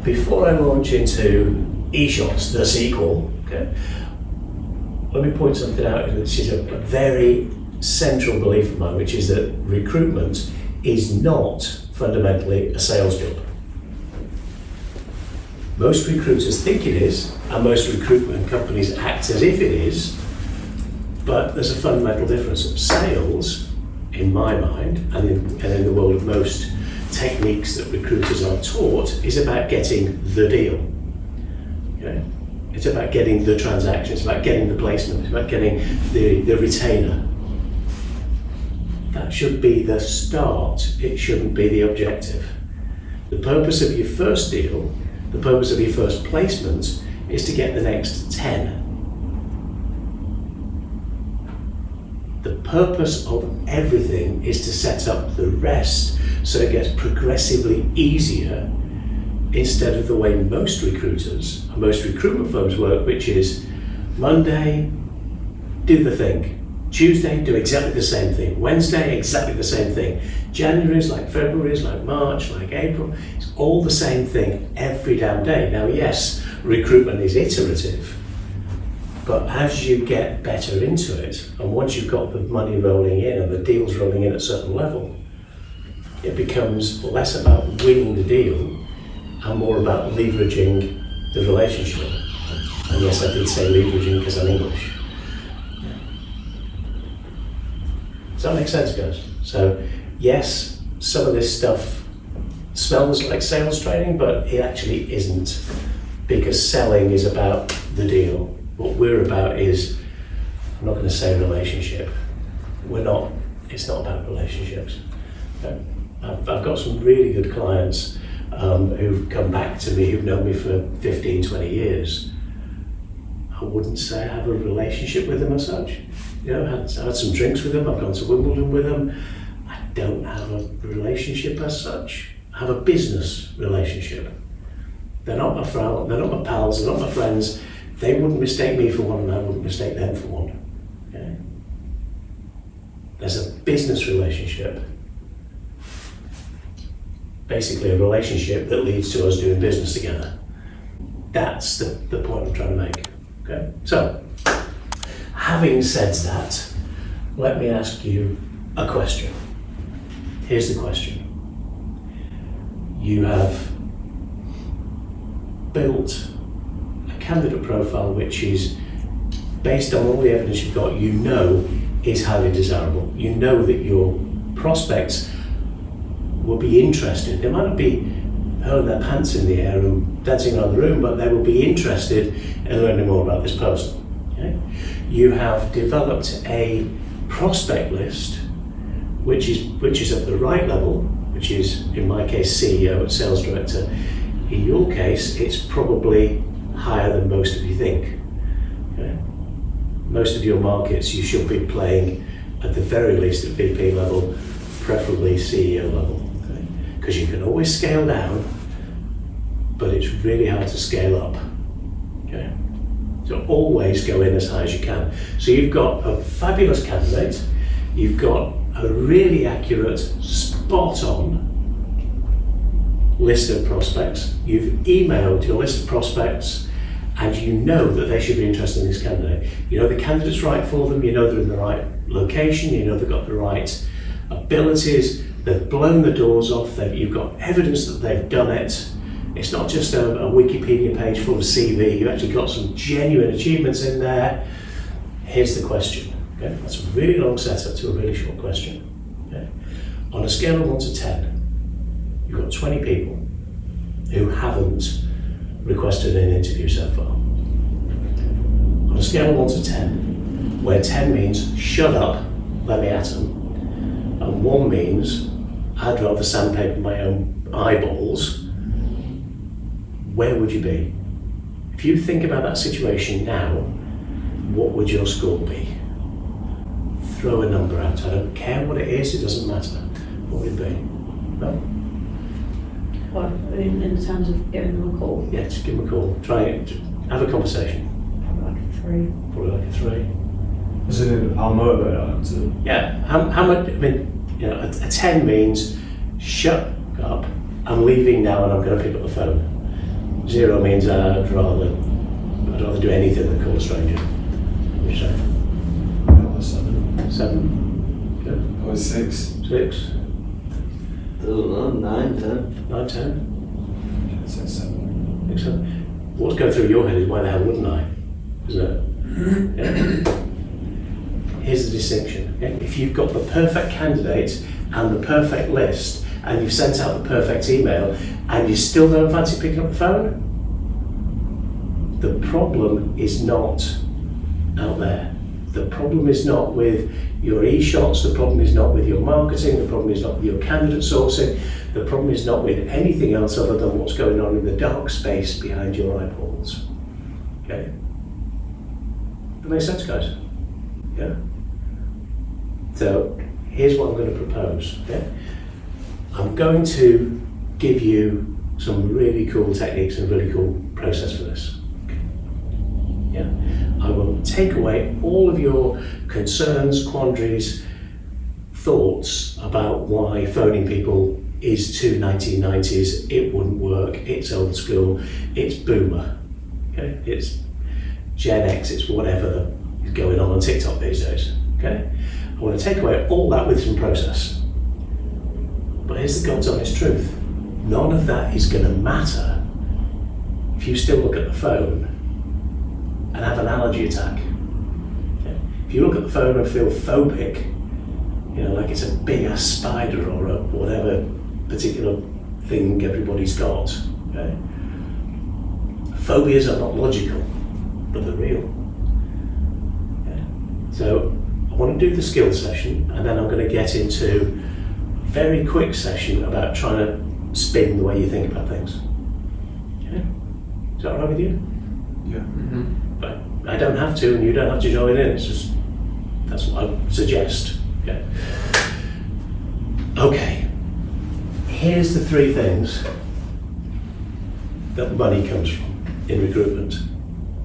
before I launch into eShots, the sequel, okay, let me point something out which is a very central belief of mine, which is that recruitment is not fundamentally a sales job. Most recruiters think it is, and most recruitment companies act as if it is, but there's a fundamental difference. Sales, in my mind, and in the world of most techniques that recruiters are taught, is about getting the deal. Okay? It's about getting the transaction, it's about getting the placement, it's about getting the retainer. That should be the start, it shouldn't be the objective. The purpose of your first deal, the purpose of your first placement, is to get the next 10. The purpose of everything is to set up the rest so it gets progressively easier, instead of the way most recruiters and most recruitment firms work, which is Monday, do the thing. Tuesday, do exactly the same thing. Wednesday, exactly the same thing. January is like February, is like March, like April. It's all the same thing every damn day. Now, yes, recruitment is iterative, but as you get better into it, and once you've got the money rolling in and the deals rolling in at a certain level, it becomes less about winning the deal and more about leveraging the relationship. And yes, I did say leveraging because I'm English. Does that make sense, guys? So yes, some of this stuff smells like sales training, but it actually isn't, because selling is about the deal. What we're about is, I'm not going to say relationship. It's not about relationships. I've got some really good clients who've come back to me, who've known me for 15, 20 years. I wouldn't say I have a relationship with them as such. You know, I've had some drinks with them, I've gone to Wimbledon with them. I don't have a relationship as such. I have a business relationship. They're not my friends, they're not my pals, they're not my friends. They wouldn't mistake me for one and I wouldn't mistake them for one. Okay? There's a business relationship. Basically a relationship that leads to us doing business together. That's the point I'm trying to make. Okay? So, having said that, let me ask you a question. Here's the question. You have built a candidate profile which is based on all the evidence you've got, you know is highly desirable. You know that your prospects will be interested. They might not be hurling their pants in the air and dancing around the room, but they will be interested in learning more about this person. Okay? You have developed a prospect list which is at the right level, which is in my case CEO and sales director. In your case, it's probably higher than most of you think. Okay? Most of your markets you should be playing at the very least at VP level, preferably CEO level. Because you can always scale down, but it's really hard to scale up. Okay? So always go in as high as you can. So you've got a fabulous candidate, you've got a really accurate, spot-on list of prospects, you've emailed your list of prospects, and you know that they should be interested in this candidate. You know the candidate's right for them, you know they're in the right location, you know they've got the right abilities, they've blown the doors off, you've got evidence that they've done it. It's not just a Wikipedia page full of CV, you've actually got some genuine achievements in there. Here's the question. Okay? That's a really long setup to a really short question. Okay? On a scale of 1 to 10, you've got 20 people who haven't requested an interview so far. On a scale of 1 to 10, where 10 means shut up, let me at them, and 1 means I'd rather sandpaper my own eyeballs, where would you be? If you think about that situation now, what would your score be? Throw a number out. I don't care what it is, it doesn't matter. What would it be? No? Well, in terms of giving them a call? Yeah, just give them a call. Try it. Have a conversation. Probably like a 3. Probably like a 3. As in, I'll motivate them to... Yeah, how much, I mean, you know, a 10 means shut up, I'm leaving now and I'm going to pick up the phone. 0 means I'd rather do anything than call a stranger. What do you say? Probably 7. 7? Good. Probably 6. 6? I don't know, 9, 10. 9, 10? I'd say 7. Think so? What's going through your head is why the hell wouldn't I? Isn't it? Yeah. Here's the distinction. Okay? If you've got the perfect candidate and the perfect list, and you've sent out the perfect email, and you still don't fancy picking up the phone, the problem is not out there. The problem is not with your e-shots, the problem is not with your marketing, the problem is not with your candidate sourcing, the problem is not with anything else other than what's going on in the dark space behind your eyeballs. Okay? That makes sense, guys? Yeah? So, here's what I'm going to propose. Okay? I'm going to give you some really cool techniques and really cool process for this. Yeah, I will take away all of your concerns, quandaries, thoughts about why phoning people is too 1990s, it wouldn't work, it's old school, it's boomer, okay? It's Gen X, it's whatever that is going on TikTok these days, okay? I want to take away all that with some process. But here's the God's honest truth. None of that is going to matter if you still look at the phone and have an allergy attack. Okay? If you look at the phone and feel phobic, you know, like it's a big ass spider or a whatever particular thing everybody's got. Okay? Phobias are not logical, but they're real. Okay? So I want to do the skills session, and then I'm going to get into a very quick session about trying to spin the way you think about things. Okay? Is that all right with you? Yeah. But I don't have to, and you don't have to join in. It's just, that's what I suggest. Okay. Okay. Here's the 3 things that money comes from in recruitment.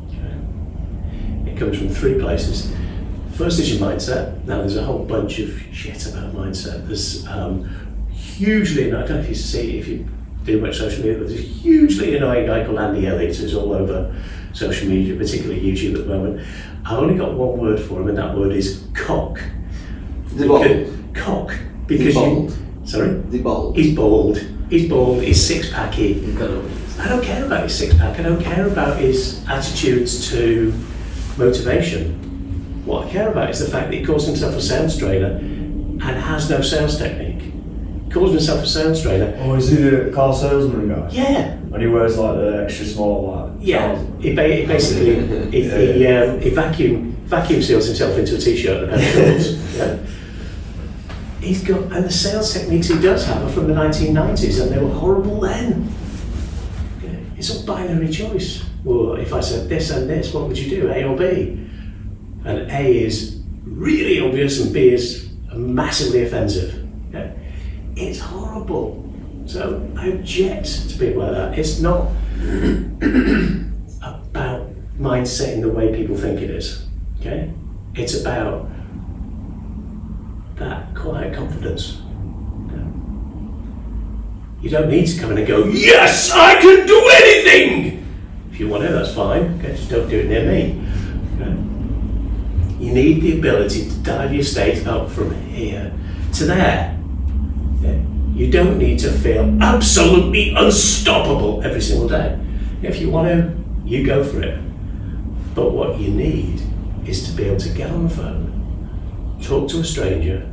Okay. It comes from 3 places. First is your mindset. Now there's a whole bunch of shit about mindset. There's hugely, and I don't know if you see, if you do much social media, but there's a hugely annoying guy called Andy Elliott who's all over social media, particularly YouTube at the moment. I've only got one word for him, and that word is cock. Cock. Because sorry? The bald. He's bald. He's six-packy. I don't care about his six-pack. I don't care about his attitudes to motivation. What I care about is the fact that he calls himself a sales trainer and has no sales technique. He calls himself a sales trainer. Oh, is he the car salesman guy? Yeah. And he wears like the extra small like. Yeah. He basically he vacuum seals himself into a t-shirt and a pair of shorts. Yeah. He's got, and the sales techniques he does have are from the 1990s, and they were horrible then. Yeah. It's a binary choice. Well, if I said this and this, what would you do, A or B? And A is really obvious and B is massively offensive. Okay? It's horrible. So I object to people like that. It's not about mindset in the way people think it is. Okay? It's about that quiet confidence. Okay? You don't need to come in and go, yes, I can do anything! If you want to, that's fine. Okay? Just don't do it near me. Okay? You need the ability to dial your state up from here to there. Yeah? You don't need to feel absolutely unstoppable every single day. If you want to, you go for it. But what you need is to be able to get on the phone, talk to a stranger,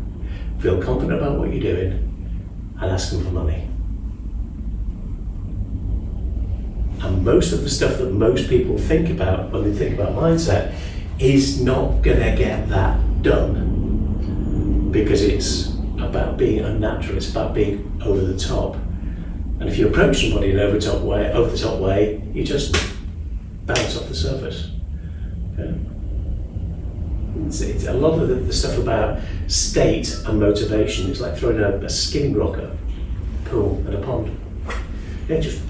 feel confident about what you're doing, and ask them for money. And most of the stuff that most people think about when they think about mindset is not gonna get that done, because it's about being unnatural, it's about being over the top. And if you approach somebody in an over the top way, you just bounce off the surface. Okay? It's a lot of the stuff about state and motivation is like throwing a skimming rocker pool at a pond. It just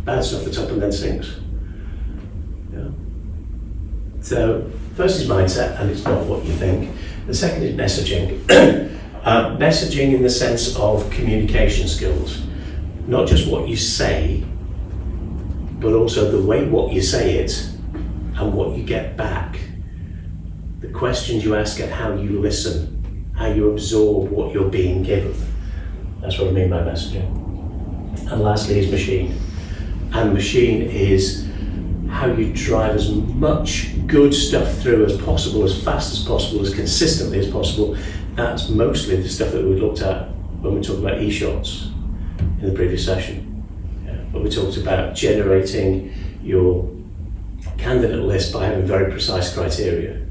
bounces off the top and then sinks. Yeah. So first is mindset, and it's not what you think. The second is messaging. Messaging in the sense of communication skills. Not just what you say, but also the way what you say it and what you get back, the questions you ask and how you listen, how you absorb what you're being given. That's what I mean by messaging. And lastly is machine. And machine is how you drive as much good stuff through as possible, as fast as possible, as consistently as possible. That's mostly the stuff that we looked at when we talked about e-shots in the previous session. When we talked about generating your candidate list by having very precise criteria.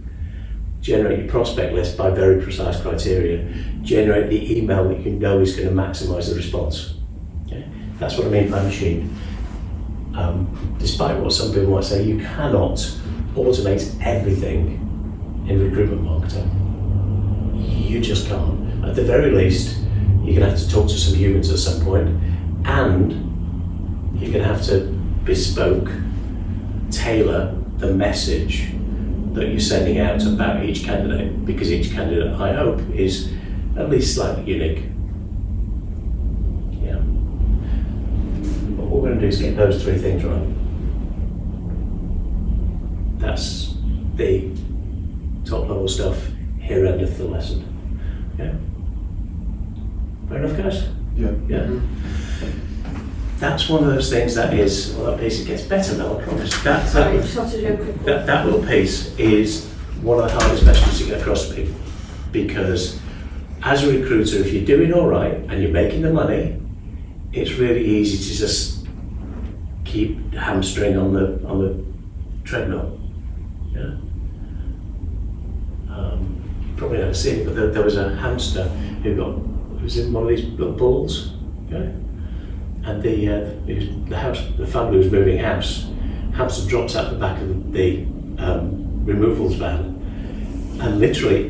Generate your prospect list by very precise criteria. Generate the email that you know is going to maximize the response. Okay? That's what I mean by machine. Despite what some people might say, you cannot automate everything in recruitment marketing. You just can't. At the very least, you're going to have to talk to some humans at some point, and you're going to have to bespoke, tailor the message that you're sending out about each candidate, because each candidate, I hope, is at least slightly unique. Yeah. But what we're going to do is get those three things right. That's the top level stuff. Here endeth the lesson. Yeah. Fair enough, guys? Yeah. Yeah. That's one of those things that is, well, that piece, it gets better now, I promise. Sorry, just have to do a quick one. That little piece is one of the hardest messages to get across to people, because as a recruiter, if you're doing all right and you're making the money, it's really easy to just keep hamstring on the treadmill. Yeah. You've probably never seen it, but there was a hamster who was in one of these little balls. Okay? And the family was moving house. Hamster drops out the back of the removals van, and literally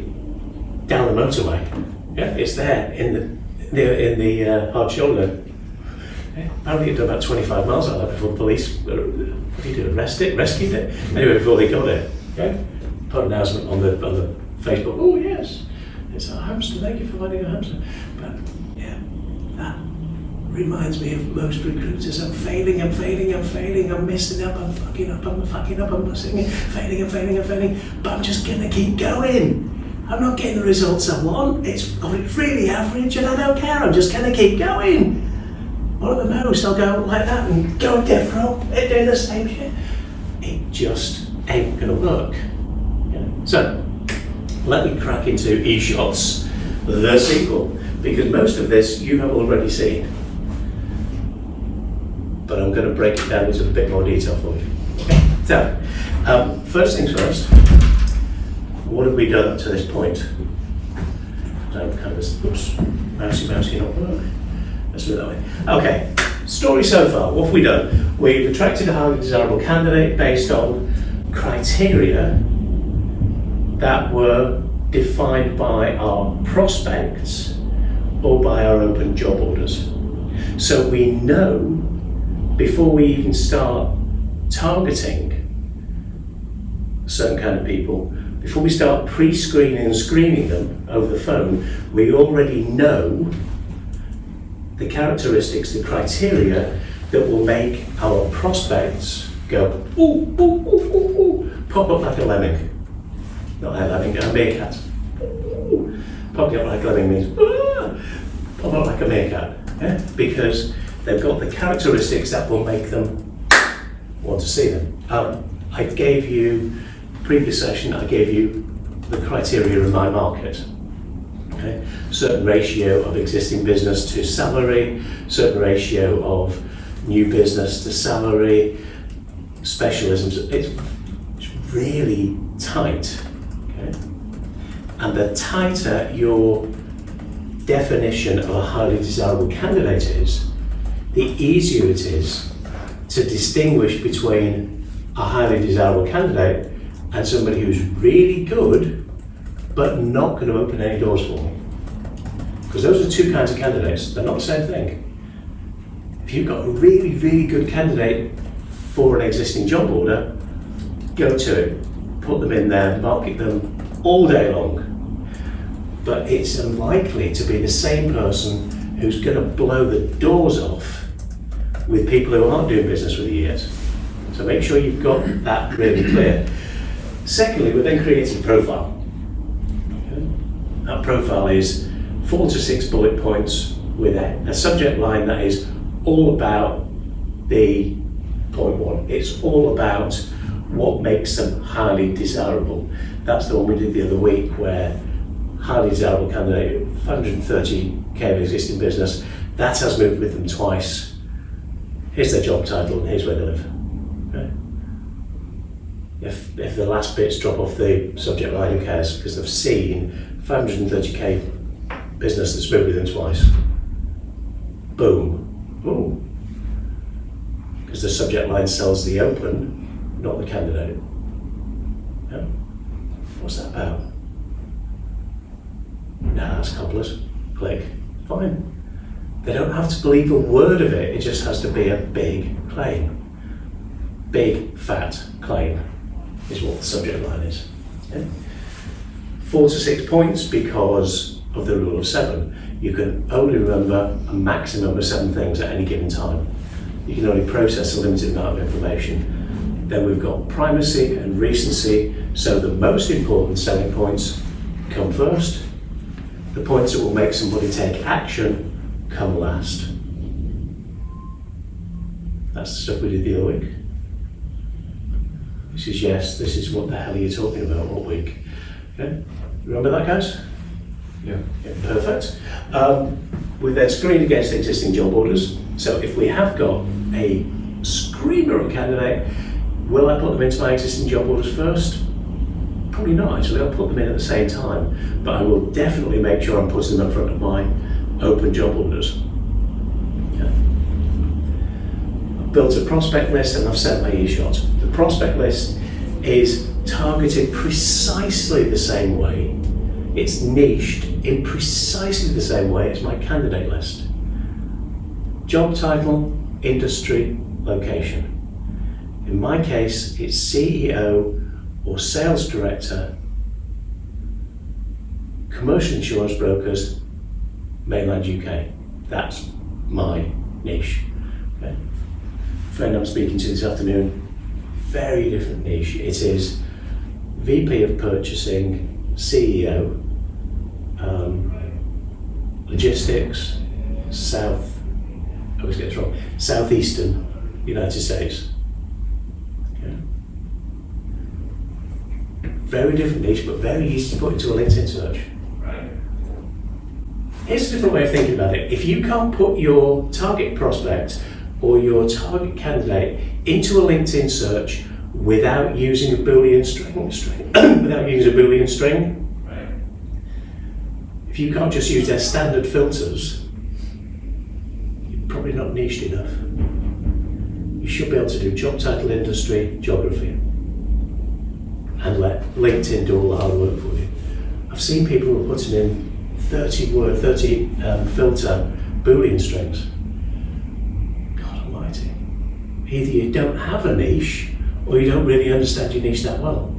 down the motorway. Yeah, it's there in the hard shoulder. Yeah, apparently it did about 25 miles out of that before the police rescued it. Anyway, before they got it, okay? Put an announcement on the Facebook. Oh yes, it's a hamster. Thank you for finding a hamster. But yeah, that reminds me of most recruiters. I'm failing, I'm messing up, I'm fucking up, I'm messing it, failing, but I'm just gonna keep going. I'm not getting the results I want, it's really average and I don't care, I'm just gonna keep going. Or at the most I'll go like that and go different, do the same shit. It just ain't gonna work. Yeah. So, let me crack into e-shots, the sequel, because most of this you have already seen. But I'm going to break it down into a bit more detail for you. Okay. So, first things first, what have we done up to this point? Mousy, not work. Let's do it that way. Okay, story so far, what have we done? We've attracted a highly desirable candidate based on criteria that were defined by our prospects or by our open job orders. So we know before we even start targeting a certain kind of people, before we start pre-screening and screening them over the phone, we already know the characteristics, the criteria that will make our prospects go, ooh, ooh, ooh, ooh, ooh, pop up like a lemming. Not a lemming, a meerkat. Ooh, popping up like a lemming means, pop up like a meerkat. Yeah? Because they've got the characteristics that will make them want to see them. I gave you, previous session, I gave you the criteria in my market. Okay? Certain ratio of existing business to salary, certain ratio of new business to salary, specialisms. It's really tight. Okay? And the tighter your definition of a highly desirable candidate is, the easier it is to distinguish between a highly desirable candidate and somebody who's really good but not going to open any doors for me. Because those are two kinds of candidates, they're not the same thing. If you've got a really, really good candidate for an existing job order, go to it, put them in there, market them all day long. But it's unlikely to be the same person who's going to blow the doors off with people who aren't doing business with you yet. So make sure you've got that really clear. Secondly, we then created a profile. Okay. That profile is 4 to 6 bullet points with a subject line that is all about the point one. It's all about what makes them highly desirable. That's the one we did the other week, where highly desirable candidate, 530k of existing business, that has moved with them twice. Here's their job title and here's where they live. Okay. If the last bits drop off the subject line, who cares? Because they've seen 530k business that's moved with them twice. Boom. Ooh. Because the subject line sells the open, not the candidate. Yeah. What's that about? Nah, that's cobblers. Click. Fine. They don't have to believe a word of it, it just has to be a big claim. Big, fat claim is what the subject line is. Okay? 4 to 6 points because of the rule of 7. You can only remember a maximum of 7 things at any given time. You can only process a limited amount of information. Then we've got primacy and recency, so the most important selling points come first. The points that will make somebody take action come last. That's the stuff we did the other week. This is yes, this is what the hell are you talking about all week. Okay? Remember that, guys? Yeah. Yeah, perfect. We then screen against existing job orders. So if we have got a screamer of a candidate, will I put them into my existing job orders first? Probably not, actually. I'll put them in at the same time, but I will definitely make sure I'm putting them in front of my open job orders. Yeah. I've built a prospect list and I've sent my e-shot. The prospect list is targeted precisely the same way. It's niched in precisely the same way as my candidate list. Job title, industry, location. In my case, it's CEO or sales director, commercial insurance brokers, mainland UK. That's my niche. Okay. Friend I'm speaking to this afternoon, very different niche. It is VP of purchasing, CEO, logistics, I always get this wrong, southeastern United States. Okay. Very different niche, but very easy to put into a LinkedIn search. Here's a different way of thinking about it. If you can't put your target prospect or your target candidate into a LinkedIn search without using a Boolean string, if you can't just use their standard filters, you're probably not niched enough. You should be able to do job title, industry, geography, and let LinkedIn do all the hard work for you. I've seen people who are putting in 30 filter Boolean strings. God almighty. Either you don't have a niche or you don't really understand your niche that well.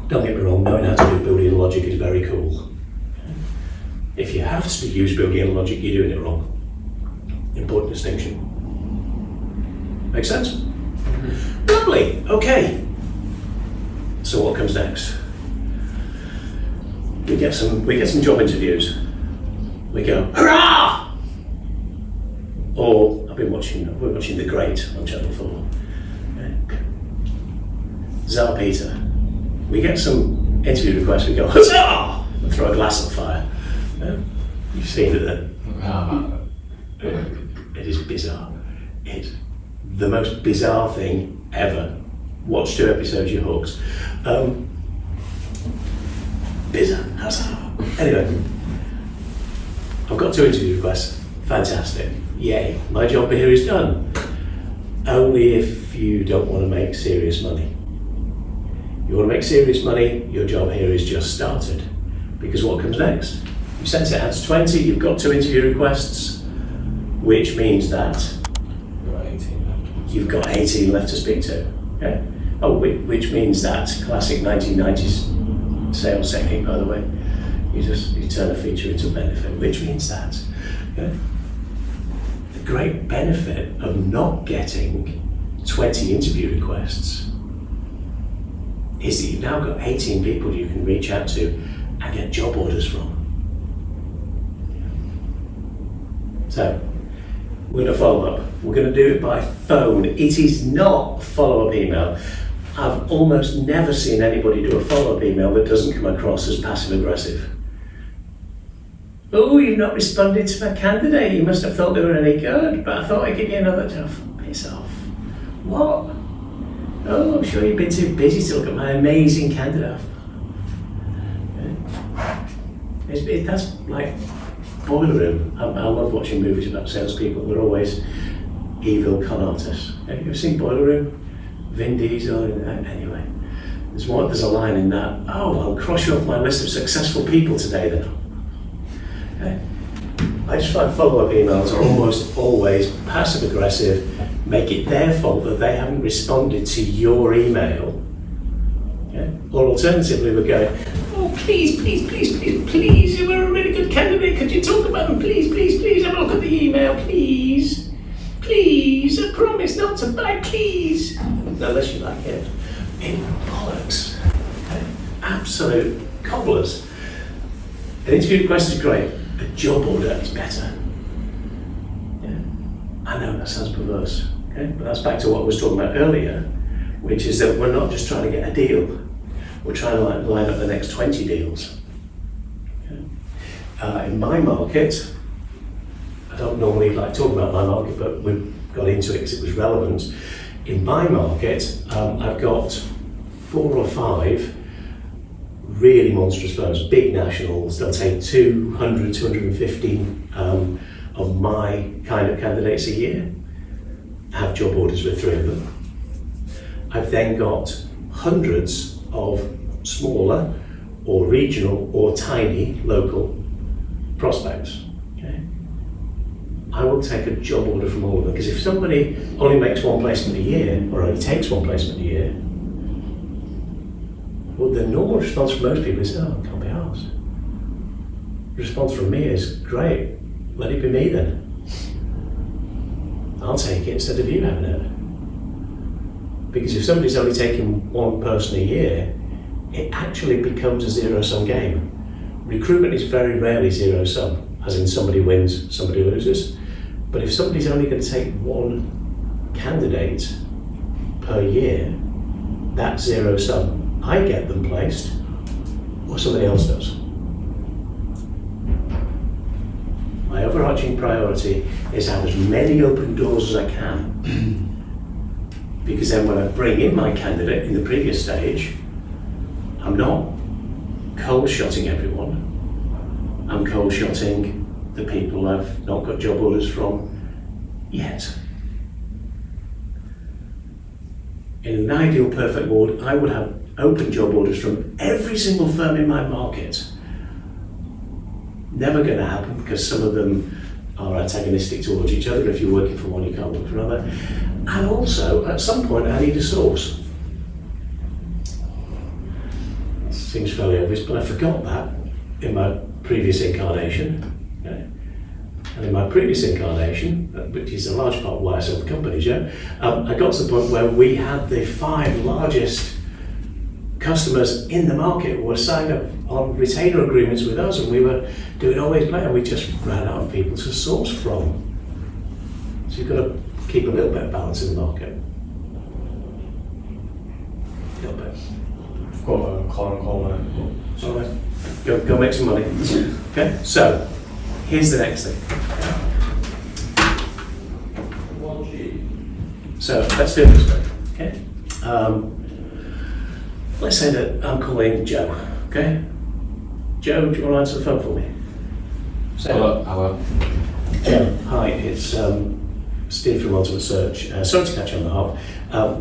Don't get me wrong, knowing how to do Boolean logic is very cool. If you have to use Boolean logic, you're doing it wrong. Important distinction. Make sense? Mm-hmm. Lovely, okay. So what comes next? We get some job interviews. We go, hurrah! Or we're watching The Great on Channel 4. Tsar Peter. We get some interview requests, we go, huzzah! And throw a glass on fire. You've seen it then. It is bizarre. It's the most bizarre thing ever. Watch 2 episodes, you're hooked. Bizarre, huzzah! Anyway, I've got 2 interview requests. Fantastic. Yay, my job here is done. Only if you don't want to make serious money. You want to make serious money, your job here is just started. Because what comes next? You sent it out to 20, you've got 2 interview requests, which means that you've got 18 left to speak to. Okay? Oh, which means that classic 1990s sales technique, by the way. You turn a feature into a benefit, which means that. Okay? The great benefit of not getting 20 interview requests is that you've now got 18 people you can reach out to and get job orders from. So, we're going to follow up. We're going to do it by phone. It is not follow-up email. I've almost never seen anybody do a follow-up email that doesn't come across as passive-aggressive. Oh, you've not responded to my candidate. You must have thought they were any good, but I thought I'd give you another job. Piss off. What? Oh, I'm sure you've been too busy to look at my amazing candidate. That's like Boiler Room. I love watching movies about salespeople. They're always evil con artists. Have you ever seen Boiler Room? Vin Diesel, anyway. There's a line in that. Oh, I'll cross you off my list of successful people today then. Okay. I just find follow-up emails are almost always passive-aggressive, make it their fault that they haven't responded to your email. Okay. Or alternatively, we're going, oh, please, you were a really good candidate. Could you talk about them? Please, have a look at the email, please. Please, I promise not to buy, please. Unless you like it. In bollocks. Okay. Absolute cobblers. An interview request is great. A job order is better. Yeah. I know that sounds perverse, okay? But that's back to what I was talking about earlier, which is that we're not just trying to get a deal. We're trying to line up the next 20 deals. Okay? In my market, I don't normally like talking about my market, but we got into it because it was relevant. In my market, I've got 4 or 5 really monstrous firms, big nationals. They'll take 200, 250 of my kind of candidates a year. I have job orders with 3 of them. I've then got hundreds of smaller or regional or tiny local prospects. Okay? I will take a job order from all of them, because if somebody only makes 1 placement a year or only takes 1 placement a year, well, the normal response from most people is, oh, can't be arsed. The response from me is, great, let it be me then. I'll take it instead of you having it. Because if somebody's only taking 1 person a year, it actually becomes a zero-sum game. Recruitment is very rarely zero-sum, as in somebody wins, somebody loses. But if somebody's only going to take 1 candidate per year, that's zero-sum. I get them placed, or somebody else does. My overarching priority is have as many open doors as I can. Because then when I bring in my candidate in the previous stage, I'm not cold shotting everyone. I'm cold shotting the people I've not got job orders from yet. In an ideal perfect world, I would have open job orders from every single firm in my market. Never going to happen, because some of them are antagonistic towards each other. If you're working for one, you can't work for another. And also, at some point, I need a source. Seems fairly obvious, but I forgot that in my previous incarnation. Okay? And in my previous incarnation, which is a large part of why I sold the company, Joe, I got to the point where we had the 5 largest customers in the market were signed up on retainer agreements with us, and we were doing always play, and we just ran out of people to source from. So you've got to keep a little bit of balance in the market. A little bit. I've got a client call now. All right. Go make some money. Okay, so here's the next thing. So let's do it this way. Okay. Let's say that I'm calling Joe. Okay. Joe, do you want to answer the phone for me? Hello. Joe, hi. It's Steve from Ultimate Search. Sorry to catch you on the hop.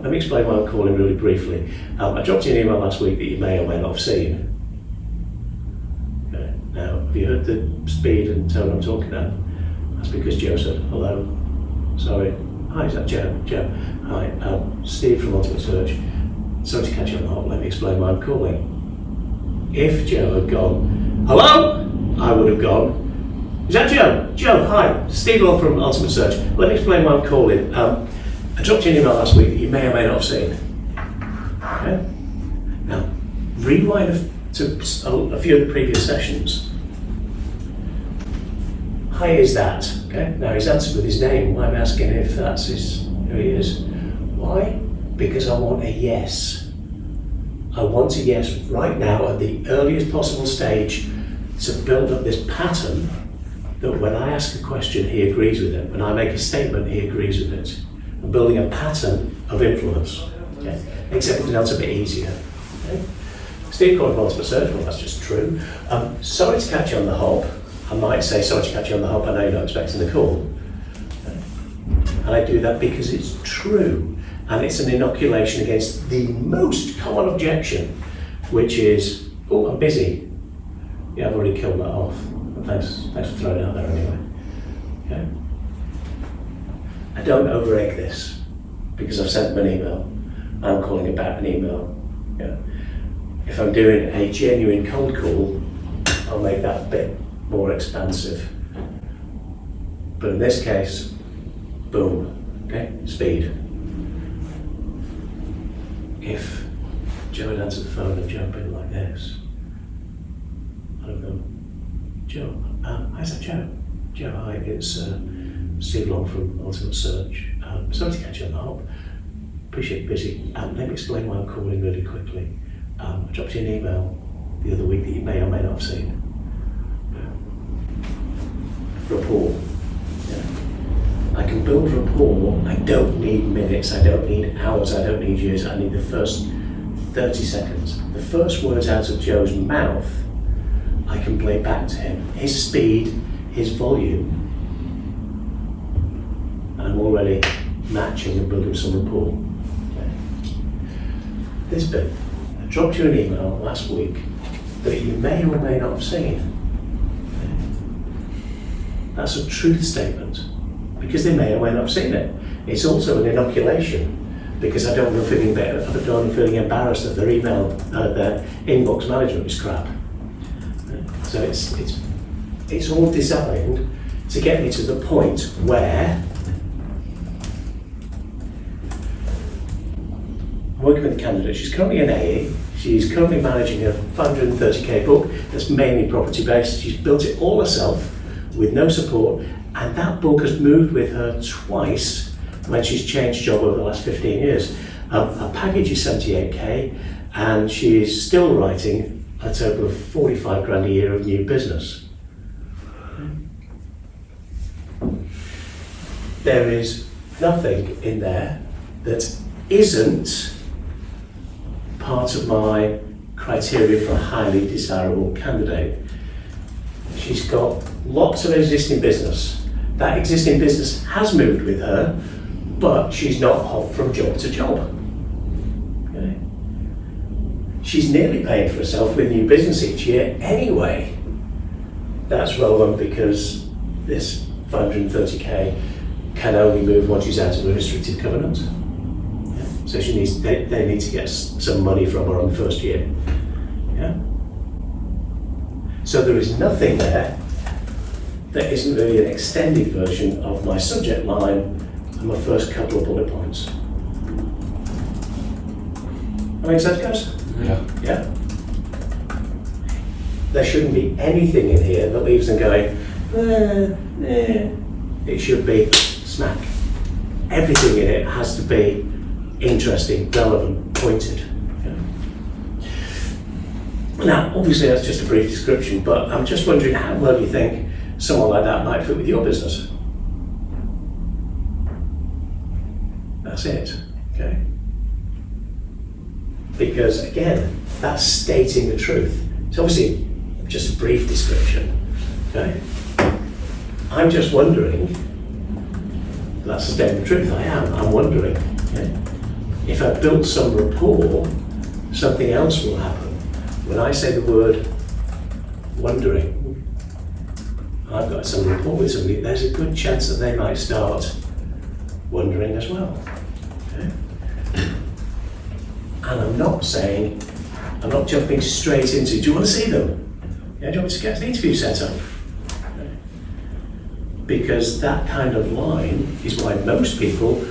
Let me explain why I'm calling really briefly. I dropped you an email last week that you may or may not have seen. Okay. Now, have you heard the speed and tone I'm talking at? That's because Joe said hello. Sorry. Hi, is that Joe? Joe. Hi. Steve from Ultimate Search. Sorry to catch you on the hop. Let me explain why I'm calling. If Joe had gone, hello, I would have gone, Is that Joe? Joe, hi. Steve Long from Ultimate Search. Let me explain why I'm calling. I dropped you an email last week that you may or may not have seen. Okay? Now, rewind to a few of the previous sessions. Hi, is that? Okay? Now, he's answered with his name. Why am I asking if that's who he is? Why? Because I want a yes. I want a yes right now at the earliest possible stage to build up this pattern that when I ask a question, he agrees with it. When I make a statement, he agrees with it. I'm building a pattern of influence. Okay? Except everything else a bit easier. Okay? Steve called Ultimate Search. Well, that's just true. Sorry to catch you on the hop. I might say sorry to catch you on the hop. I know you're not expecting the call. Okay? And I do that because it's true. And it's an inoculation against the most common objection, which is, oh, I'm busy. Yeah, I've already killed that off. Thanks for throwing it out there anyway. Okay. I don't over-egg this because I've sent them an email. I'm calling about an email. Yeah. If I'm doing a genuine cold call, I'll make that a bit more expansive. But in this case, boom, okay, speed. If Joe had answered the phone and jumped in like this, I'd have gone, Joe, how's that Joe? Joe, hi, it's Steve Long from Ultimate Search. Sorry to catch you on the hop. Appreciate you busy. Let me explain why I'm calling really quickly. I dropped you an email the other week that you may or may not have seen. Rapport. Yeah. I can build rapport. I don't need minutes, I don't need hours, I don't need years. I need the first 30 seconds. The first words out of Joe's mouth, I can play back to him. His speed, his volume. And I'm already matching and building some rapport. Okay. This bit, I dropped you an email last week that you may or may not have seen. Okay. That's a truth statement because they may or may not have seen it. It's also an inoculation because I don't want them feeling embarrassed that their email, their inbox management is crap. So it's all designed to get me to the point where I'm working with a candidate. She's currently an AE. She's currently managing a 530k book that's mainly property based. She's built it all herself with no support, and that book has moved with her twice when she's changed job over the last 15 years. Her package is 78k, and she is still writing a total of 45 grand a year of new business. There is nothing in there that isn't part of my criteria for a highly desirable candidate. She's got lots of existing business. That existing business has moved with her, but she's not hopped from job to job. Okay? She's nearly paying for herself with new business each year anyway. That's relevant because this 530k can only move once she's out of a restricted covenant. Yeah? So they need to get some money from her on the first year. Yeah? So there is nothing there that isn't really an extended version of my subject line and my first couple of bullet points. That makes sense, guys? Yeah. Yeah? There shouldn't be anything in here that leaves them going, It should be smack. Everything in it has to be interesting, relevant, pointed. Yeah. Now, obviously that's just a brief description, but I'm just wondering how well you think someone like that might fit with your business. That's it, okay? Because again, that's stating the truth. It's obviously just a brief description, okay? I'm just wondering, that's stating the truth, I'm wondering, okay? If I build some rapport, something else will happen. When I say the word wondering, I've got some rapport with somebody, there's a good chance that they might start wondering as well. Okay? And I'm not jumping straight into, do you want to see them? Yeah, do you want me to get an interview set up? Okay. because that kind of line is why most people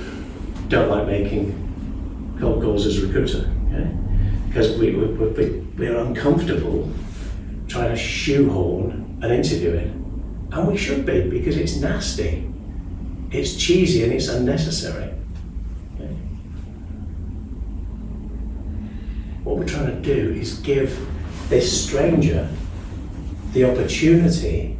don't like making cold calls as a recruiter. Okay? Because we're uncomfortable trying to shoehorn an interview in. And we should be, because it's nasty. It's cheesy and it's unnecessary. Okay? What we're trying to do is give this stranger the opportunity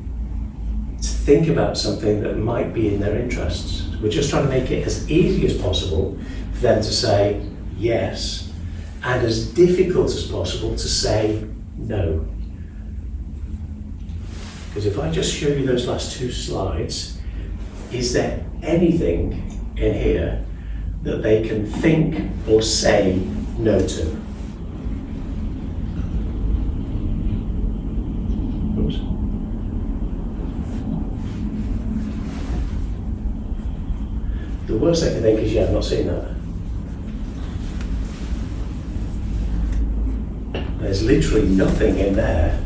to think about something that might be in their interests. We're just trying to make it as easy as possible for them to say yes, and as difficult as possible to say no. Because if I just show you those last two slides, is there anything in here that they can think or say no to? Oops. The worst I can think is, yeah, I've not seen that. There's literally nothing in there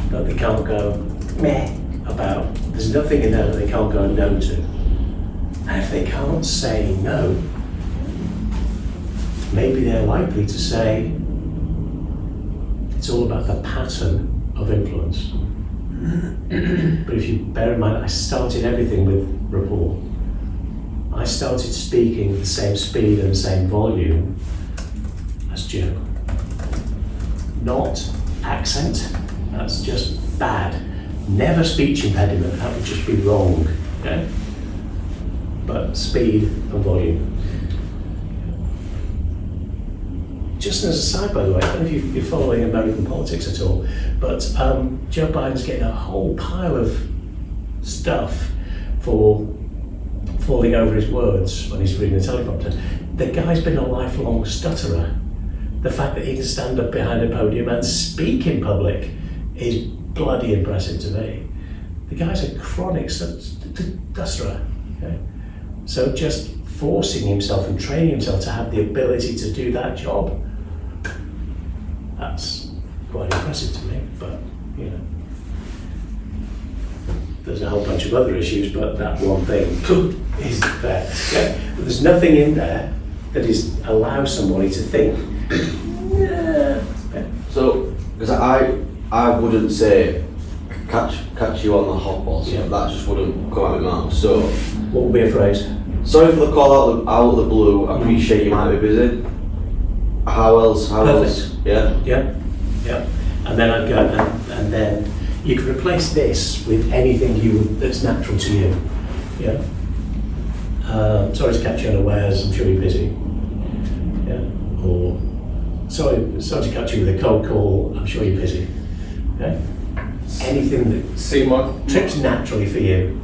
that they can't go meh about. There's nothing in there that they can't go no to. And if they can't say no, maybe they're likely to say it's all about the pattern of influence. But if you bear in mind, I started everything with rapport. I started speaking with the same speed and the same volume as Joe. Not accent, that's just bad. Never speech impediment, that would just be wrong. Okay? But speed and volume. Just as a side, by the way, I don't know if you're following American politics at all, but Joe Biden's getting a whole pile of stuff for falling over his words when he's reading the teleprompter. The guy's been a lifelong stutterer. The fact that he can stand up behind a podium and speak in public is bloody impressive to me. The guy's a chronic stutterer. Okay? So just forcing himself and training himself to have the ability to do that job, that's quite impressive to me, but you know. There's a whole bunch of other issues, but that one thing isn't there. Okay? But there's nothing in there that allows somebody to think, yeah. So, because I wouldn't say catch you on the hop or something. Yeah. That just wouldn't come out of my mouth. So, What would be a phrase? sorry for the call out of the blue. I appreciate you might be busy. How else? Perfect. Yeah. Yeah. And then I'd go, and then you can replace this with anything that's natural to you. Yeah. Sorry to catch you unawares, I'm sure you're busy. Yeah. Or sorry to catch you with a cold call, I'm sure you're busy. Okay. Anything that trips naturally for you.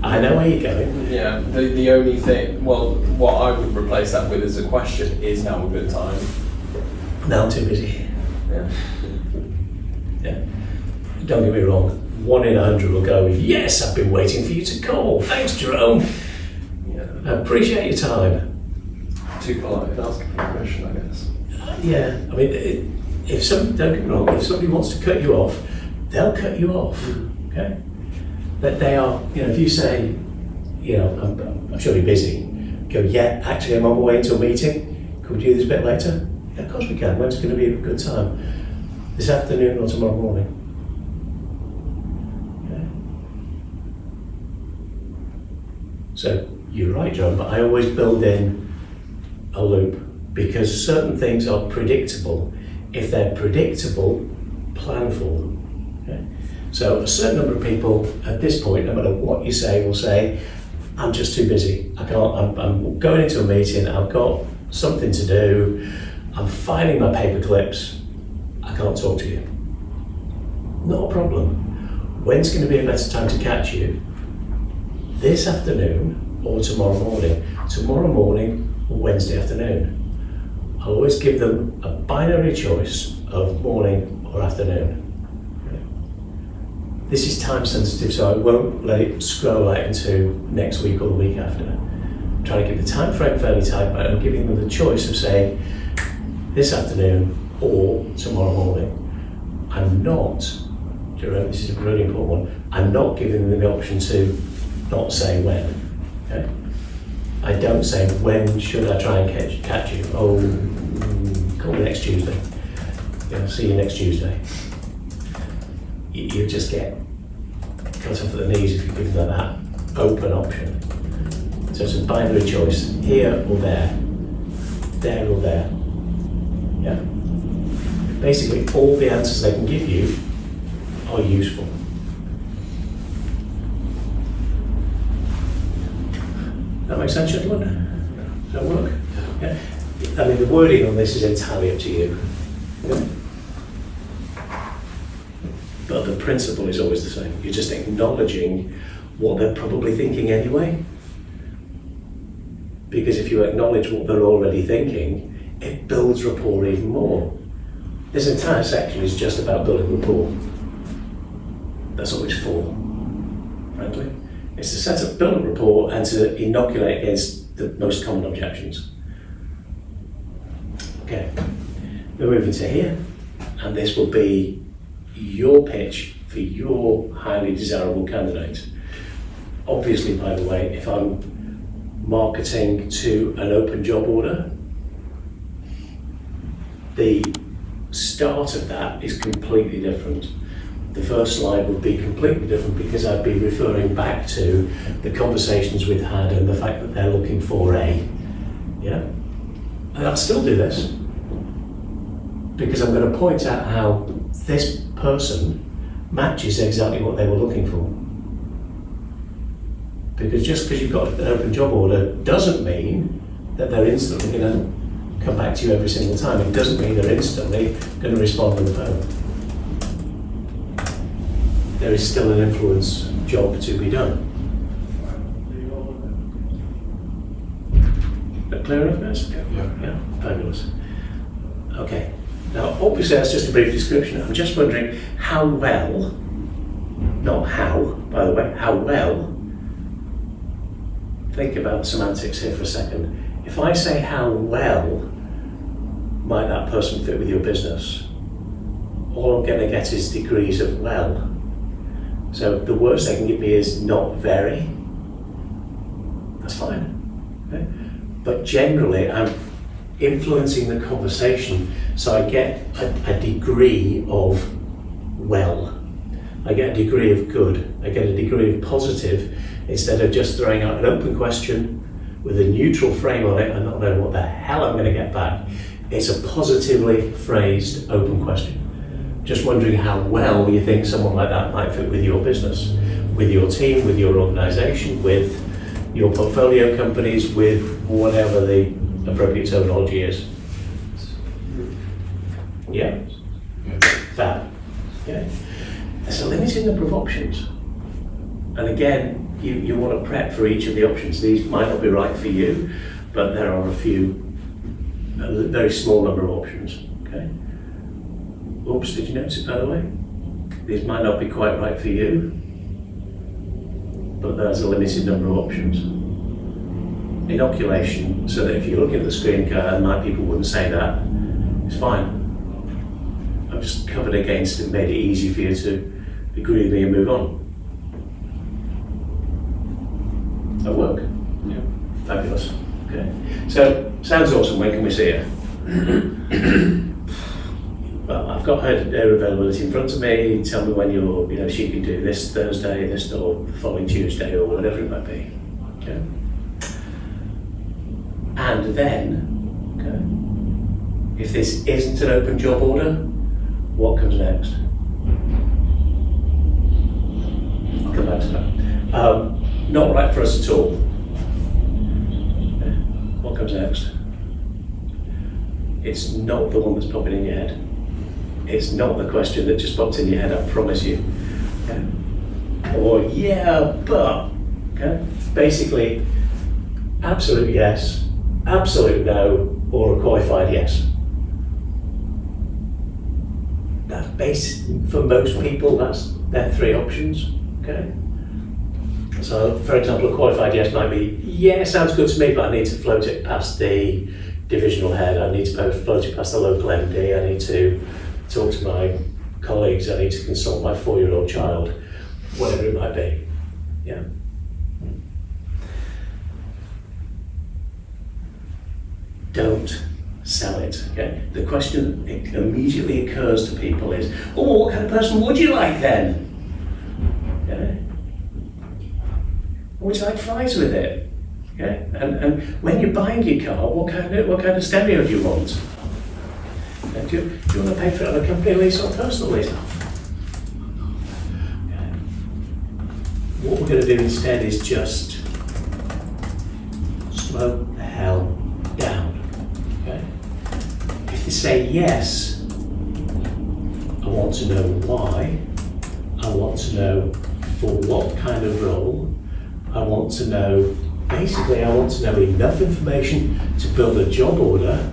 I know where you're going. Yeah, the only thing, well, what I would replace that with as a question, is now a good time? No, I'm too busy. Yeah. Yeah. Don't get me wrong, 1 in 100 will go, yes, I've been waiting for you to call. Thanks, Jerome. Yeah. I appreciate your time. Too polite asking for a question, I guess. Yeah, I mean, don't get me wrong, if somebody wants to cut you off, they'll cut you off. Okay? That they are, if you say, I'm sure you're busy, go, yeah, actually I'm on my way into a meeting, could we do this a bit later? Yeah, of course we can. When's going to be a good time? This afternoon or tomorrow morning? Okay. So you're right, John, but I always build in a loop because certain things are predictable. If they're predictable, plan for them. Okay? So a certain number of people at this point, no matter what you say, will say, I'm just too busy. I can't, I'm going into a meeting, I've got something to do, I'm filing my paper clips, I can't talk to you. Not a problem. When's going to be a better time to catch you? This afternoon or tomorrow morning? Tomorrow morning or Wednesday afternoon? I'll always give them a binary choice of morning or afternoon. This is time sensitive, so I won't let it scroll out into next week or the week after. I'm trying to keep the time frame fairly tight, but I'm giving them the choice of saying this afternoon or tomorrow morning. I'm not Jerome, this is a really important one. I'm not giving them the option to not say when. Okay? I don't say, when should I try and catch you? Oh, call me next Tuesday. Yeah, see you next Tuesday. You just get cut off at the knees if you give them that open option. So it's a binary choice, here or there or there. Yeah. Basically, all the answers they can give you are useful. That makes sense, gentlemen? Does that work? Yeah. I mean, the wording on this is entirely up to you. Yeah. But the principle is always the same. You're just acknowledging what they're probably thinking anyway. Because if you acknowledge what they're already thinking, it builds rapport even more. This entire section is just about building rapport. That's what it's for, frankly. It's to set up, build a rapport and to inoculate against the most common objections. Okay, we're moving to here, and this will be your pitch for your highly desirable candidate. Obviously, by the way, if I'm marketing to an open job order, the start of that is completely different. The first slide would be completely different because I'd be referring back to the conversations we've had and the fact that they're looking for a, yeah? And I'll still do this because I'm going to point out how this person matches exactly what they were looking for. Because just because you've got an open job order doesn't mean that they're instantly going to come back to you every single time. It doesn't mean they're instantly going to respond on the phone. There is still an influence job to be done. That clear enough, guys? Yeah, fabulous. Okay, now obviously that's just a brief description. I'm just wondering how well, not how, by the way, how well, think about semantics here for a second. If I say how well might that person fit with your business, all I'm going to get is degrees of well. So the worst they can give me is not very. That's fine. Okay? But generally, I'm influencing the conversation so I get a degree of well. I get a degree of good. I get a degree of positive instead of just throwing out an open question with a neutral frame on it and not knowing what the hell I'm going to get back. It's a positively phrased open question. Just wondering how well you think someone like that might fit with your business, with your team, with your organisation, with your portfolio companies, with whatever the appropriate terminology is. Yeah? Fab. Okay. There's a limited number of options. And again, you want to prep for each of the options. These might not be right for you, but there are a very small number of options. Okay. Oops, did you notice it, by the way? These might not be quite right for you, but there's a limited number of options. Inoculation, so that if you're looking at the screen and my people wouldn't say that, it's fine. I've just covered against it, made it easy for you to agree with me and move on. Does that work? Yeah. Fabulous. Okay. So, sounds awesome. When can we see you? Well, I've got her availability in front of me. Tell me when she can do this Thursday, this or the following Tuesday, or whatever it might be. Okay. And then, okay, if this isn't an open job order, what comes next? I'll come back to that. Not right for us at all. Okay. What comes next? It's not the one that's popping in your head. It's not the question that just popped in your head, I promise you. Okay. Or yeah, but, okay? Basically, absolute yes, absolute no, or a qualified yes. That's basic for most people. That's their three options. Okay. So, for example, a qualified yes might be, yeah, sounds good to me, but I need to float it past the divisional head. I need to float it past the local MD. I need to talk to my colleagues, I need to consult my 4-year-old child, whatever it might be. Yeah. Don't sell it. Okay. The question that immediately occurs to people is, "Oh, what kind of person would you like then?" Okay. Would you like fries with it? Okay. And when you're buying your car, what kind of stereo do you want? And do you want to pay for it on a company lease or personal lease? Okay. What we're going to do instead is just slow the hell down. Okay? If you say yes, I want to know why, I want to know for what kind of role, I want to know enough information to build a job order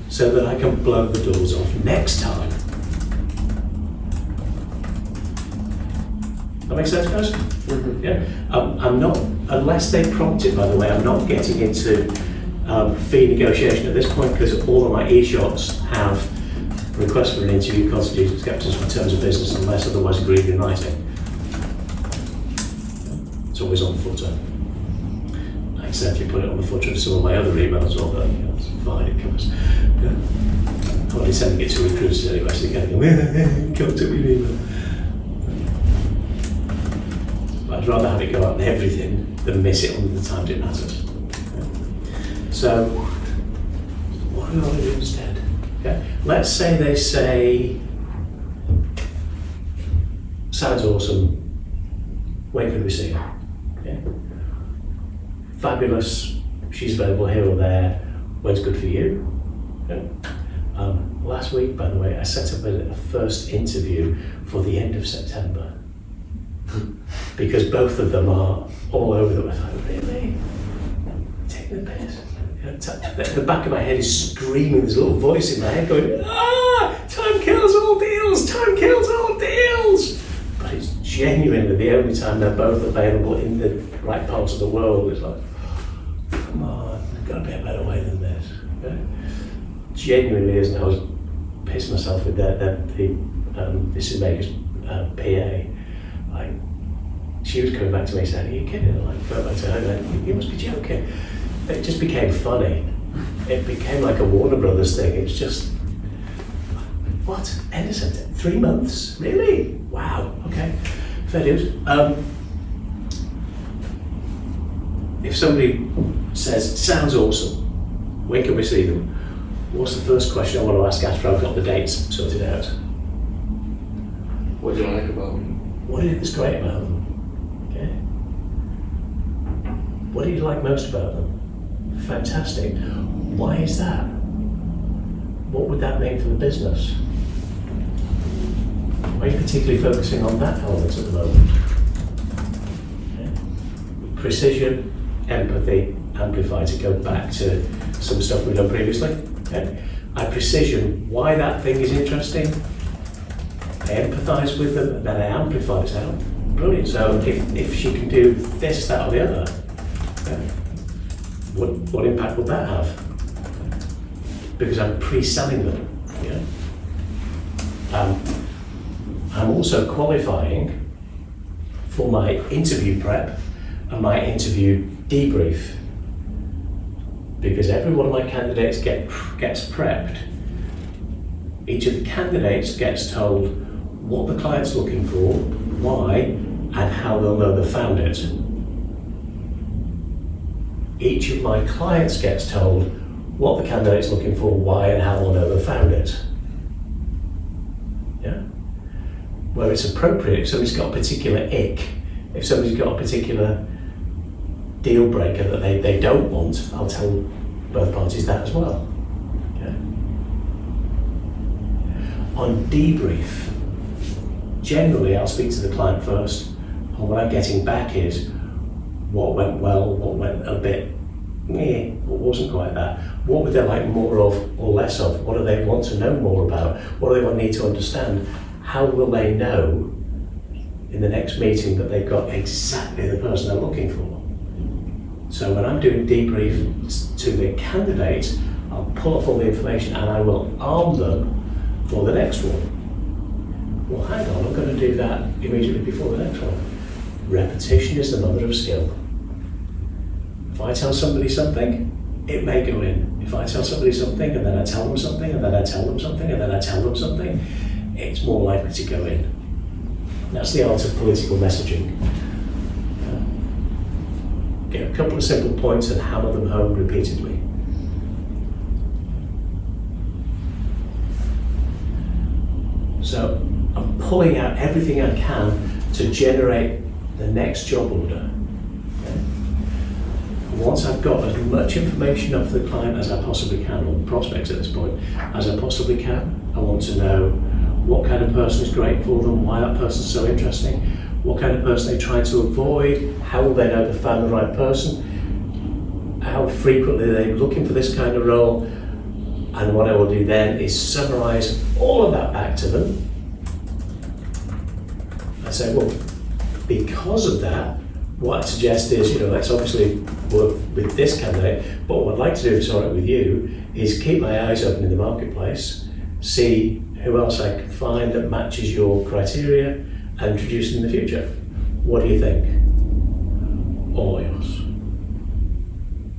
so that I can blow the doors off next time. That makes sense, guys? Mm-hmm. Yeah. I'm not, unless they prompt it, by the way, I'm not getting into fee negotiation at this point because all of my e-shots have requests for an interview, constitutes acceptance for terms of business unless otherwise agreed in writing. It's always on the footer. I accidentally put it on the footer of some of my other emails, although it's fine, it covers. Yeah. I'm only sending it to recruiters anyway, so they're going to go to me email. I'd rather have it go out in everything than miss it on the times it matters. Okay. So, what do I want to do instead? Okay. Let's say they say, sounds awesome, when can we see her? Okay. Fabulous, she's available here or there, when's good for you? Okay. Last week, by the way, I set up a first interview for the end of September. Because both of them are all over the place. Like, really? Taking the piss? You know, the back of my head is screaming, there's a little voice in my head going, time kills all deals, time kills all deals! But it's genuinely the only time they're both available in the right parts of the world. It's like, come on, there's got to be a better way than this. Okay? Genuinely is, and I was pissing myself with the Decision Makers PA. Like, she was coming back to me saying, "Are you kidding?" I'm like, going back to her, like, "You must be joking." It just became funny. It became like a Warner Brothers thing. It's just, what? End of September? 3 months? Really? Wow. Okay. Fair dues. If somebody says, "Sounds awesome, when can we see them?" What's the first question I want to ask after I've got the dates sorted out? What do you like about them? What is great about them? Okay. What do you like most about them? Fantastic. Why is that? What would that mean for the business? Are you particularly focusing on that element at the moment? Okay. Precision, empathy, amplify, to go back to some stuff we've done previously. Okay. I precision why that thing is interesting. I empathise with them, and then I amplify it out. Brilliant. So if she can do this, that, or the other, what impact would that have? Because I'm pre-selling them. Yeah. I'm also qualifying for my interview prep and my interview debrief. Because every one of my candidates gets prepped. Each of the candidates gets told what the client's looking for, why, and how they'll know they found it. Each of my clients gets told what the candidate's looking for, why, and how they'll know they found it. Yeah? Where it's appropriate, if somebody's got a particular ick, if somebody's got a particular deal breaker that they don't want, I'll tell both parties that as well. Yeah? On debrief, generally I'll speak to the client first, and what I'm getting back is what went well, what went a bit what wasn't quite that. What would they like more of or less of? What do they want to know more about? What do they need to understand? How will they know in the next meeting that they've got exactly the person they're looking for? So when I'm doing debrief to the candidate, I'll pull off all the information and I will arm them for the next one. Well, hang on, I'm going to do that immediately before the next one. Repetition is the mother of skill. If I tell somebody something, it may go in. If I tell somebody something and then I tell them something and then I tell them something and then I tell them something, it's more likely to go in. That's the art of political messaging. Get a couple of simple points and hammer them home repeatedly. So I'm pulling out everything I can to generate the next job order. Okay? Once I've got as much information off the client as I possibly can, or the prospects at this point, as I possibly can, I want to know what kind of person is great for them, why that person's so interesting, what kind of person they're trying to avoid, how will they know to find the right person, how frequently they're looking for this kind of role, and what I will do then is summarize all of that back to them. I say, well, because of that, what I suggest is, let's obviously work with this candidate, but what I'd like to do, if it's all right with you, is keep my eyes open in the marketplace, see who else I can find that matches your criteria, and introduce them in the future. What do you think? All yours.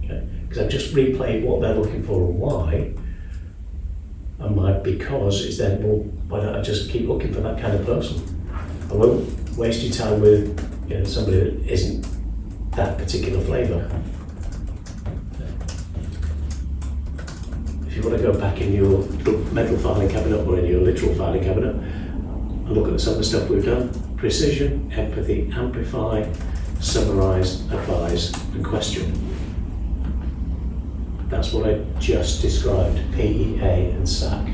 Okay? Because I've just replayed what they're looking for and why, and my because is then, well, why don't I just keep looking for that kind of person? I won't waste your time with somebody that isn't that particular flavour. If you want to go back in your mental filing cabinet or in your literal filing cabinet and look at some of the stuff we've done: precision, empathy, amplify, summarise, advise, and question. That's what I just described, PEA and SAC.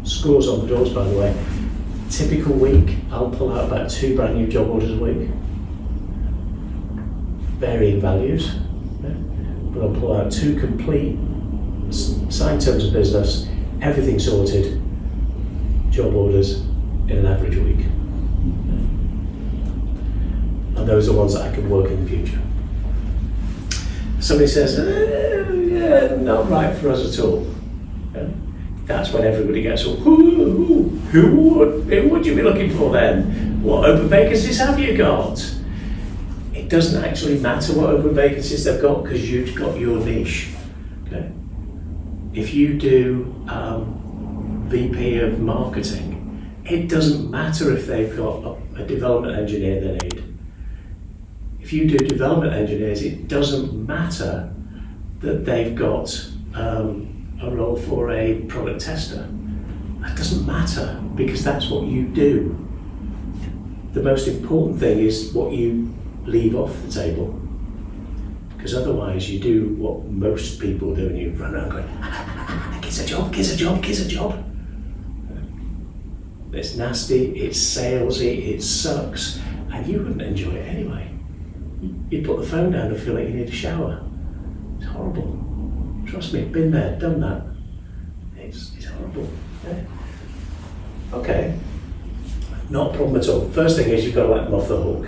Scores on the doors, by the way. Typical week, I'll pull out about 2 brand new job orders a week. Varying values, but I'll pull out 2 complete signed terms of business, everything sorted, job orders in an average week. And those are ones that I can work in the future. Somebody says, yeah, not right for us at all. That's when everybody gets, who would you be looking for then? What open vacancies have you got? It doesn't actually matter what open vacancies they've got, because you've got your niche. Okay? If you do VP of marketing, it doesn't matter if they've got a development engineer they need. If you do development engineers, it doesn't matter that they've got a role for a product tester. That doesn't matter, because that's what you do. The most important thing is what you leave off the table, because otherwise you do what most people do and you run around going, kids a job, kids a job, kids a job. It's nasty, it's salesy, it sucks, and you wouldn't enjoy it anyway. You'd put the phone down and feel like you need a shower. It's horrible. Trust me, been there, done that. It's horrible. Yeah. Okay, not a problem at all. First thing is you've got to let them off the hook,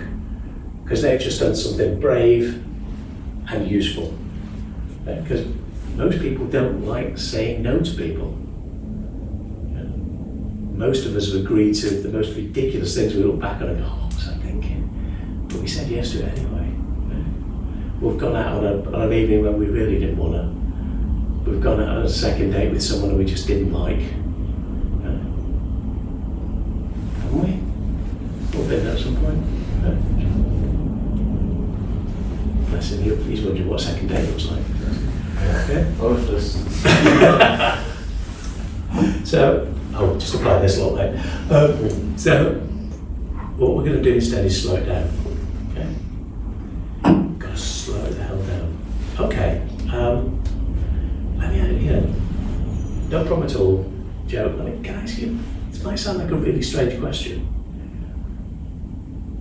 because they've just done something brave and useful. Because most people don't like saying no to people. Most of us have agreed to the most ridiculous things. We look back on and go, what was I thinking? But we said yes to it anyway. We've gone out on an evening when we really didn't want to. We've gone out on a second date with someone we just didn't like. Haven't we? All been there at some point. Bless him, he's wondering what second date looks like. Okay. So, just apply this a lot, mate. So, what we're going to do instead is slow it down. Okay? Got to slow it the hell down. Okay. No problem at all, Joe. Can I ask you? This might sound like a really strange question,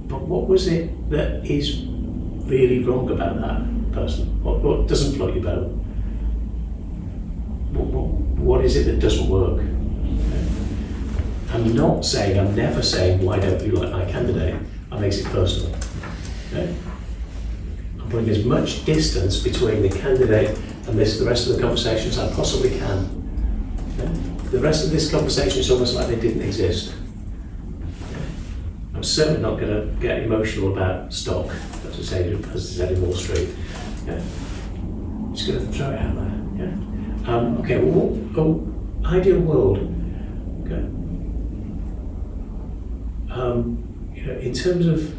but what was it that is really wrong about that person? What doesn't float your boat? What is it that doesn't work? I'm never saying, why don't you like my candidate? That makes it personal. Okay? I'm putting as much distance between the candidate and the rest of the conversation as I possibly can. Okay? the rest of this conversation is almost like they didn't exist. I'm certainly not going to get emotional about stock, as I said in Wall Street. Yeah. I'm just going to throw it out there. Yeah. Okay. Well, ideal world. Okay. In terms of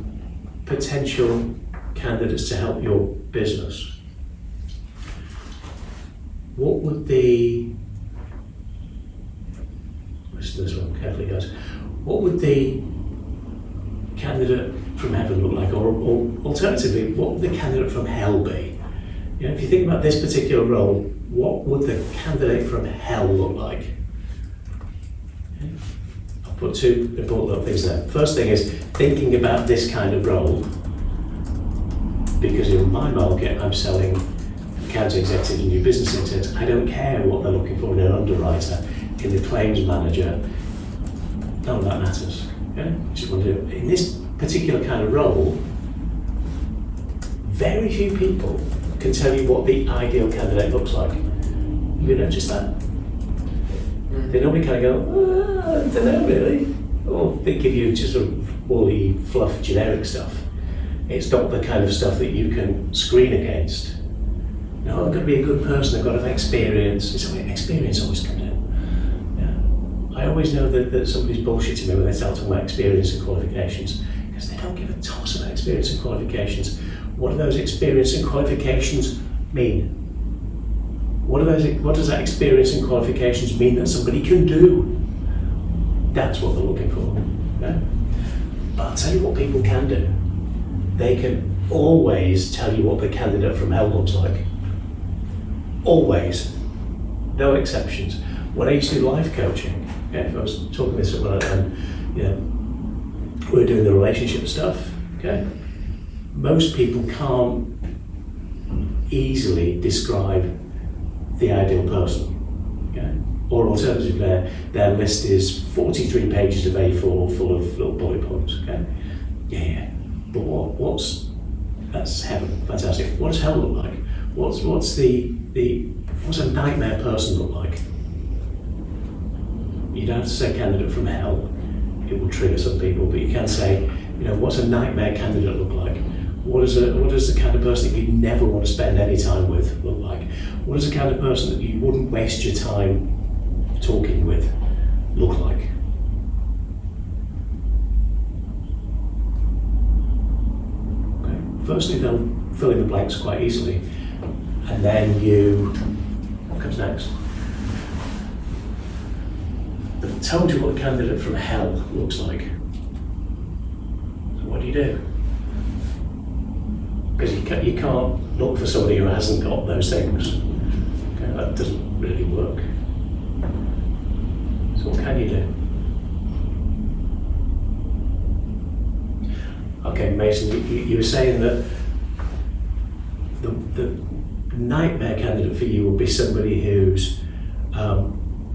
potential candidates to help your business, what would the, listen to this one carefully guys, what would the candidate from heaven look like, or alternatively, what would the candidate from hell be? If you think about this particular role, what would the candidate from hell look like? Okay. I'll put two important little things there. First thing is thinking about this kind of role, because in my market I'm selling account executive and new business execs. I don't care what they're looking for in an underwriter, in the claims manager. None of that matters. Okay? Just want to do in this particular kind of role. Very few people can tell you what the ideal candidate looks like. You notice that? They normally kind of go, I don't know really, or they give you just sort of woolly, fluff, generic stuff. It's not the kind of stuff that you can screen against. No, I've got to be a good person, I've got to have experience. It's always, experience always comes in. Yeah. I always know that somebody's bullshitting me when they start talking about experience and qualifications, because they don't give a toss about experience and qualifications. What do those experience and qualifications mean? What does that experience and qualifications mean that somebody can do? That's what they're looking for. Yeah? But I'll tell you what people can do. They can always tell you what the candidate from hell looks like. Always. No exceptions. When I used to do life coaching, if I was talking with someone and we were doing the relationship stuff, okay? Most people can't easily describe the ideal person, okay? Or alternatively, their list is 43 pages of A4 full of little bullet points, okay? Yeah. But that's heaven, fantastic. What does hell look like? What's a nightmare person look like? You don't have to say candidate from hell, it will trigger some people, but you can say, what's a nightmare candidate look like? What does the kind of person that you'd never want to spend any time with look like? What does the kind of person that you wouldn't waste your time talking with look like? Okay. Firstly, they'll fill in the blanks quite easily, and then what comes next? They've told you what the candidate from hell looks like. So what do you do? Because you can't look for somebody who hasn't got those things. Okay, that doesn't really work. So what can you do? Okay, Mason, you were saying that the nightmare candidate for you would be somebody who's